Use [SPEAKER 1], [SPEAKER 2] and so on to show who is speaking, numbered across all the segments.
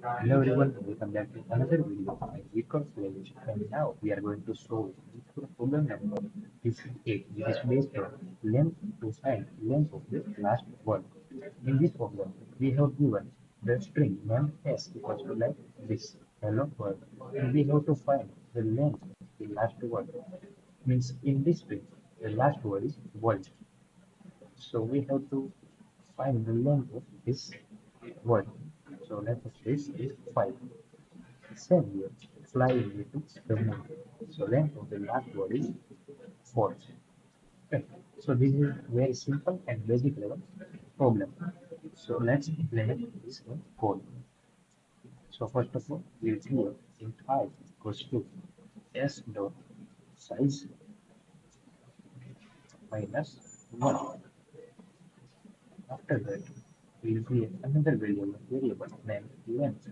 [SPEAKER 1] Hello everyone, welcome back to another video of my LeetCode playlist. And now we are going to solve the problem number 58, which is based on length to find length of the last word. In this problem, we have given the string named s equals to like this hello world, and we have to find the length of the last word. Means in this string, the last word is world. So we have to find the length of this word. So let us this is 5. Same here, flying into the moon. So length of the last word is 4. Okay. So this is very simple and basic level problem. So let's implement this in code. So first of all, we'll clear int I equals to s dot size minus 1. After that, we'll create another variable named length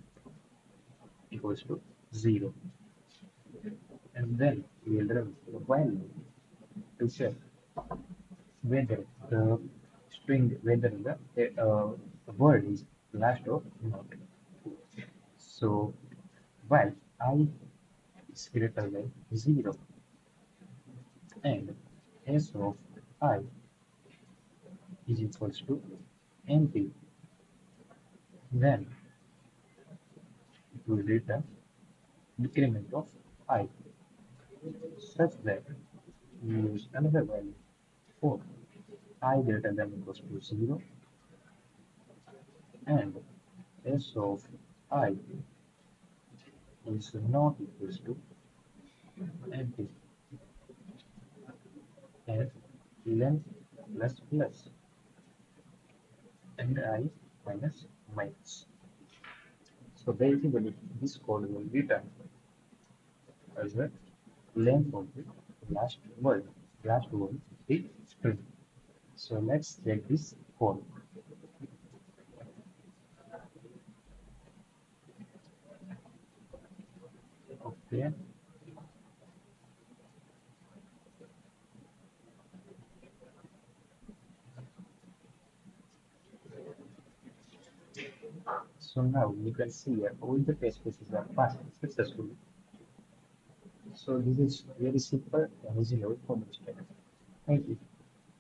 [SPEAKER 1] equals to 0. And then we'll run the while loop to check whether the whether the word is last or not. So while I is greater than 0 and s of I is equals to empty, then it will return decrement of I such that we use another value for I greater than equals to 0 and s of I is not equals to empty and length plus plus and I minus minus. So basically this code will return as the length of the last word is string. So let's check this code. Okay, so now you can see here all the test cases are passed successfully. So this is very simple and easy level for understanding. Thank you.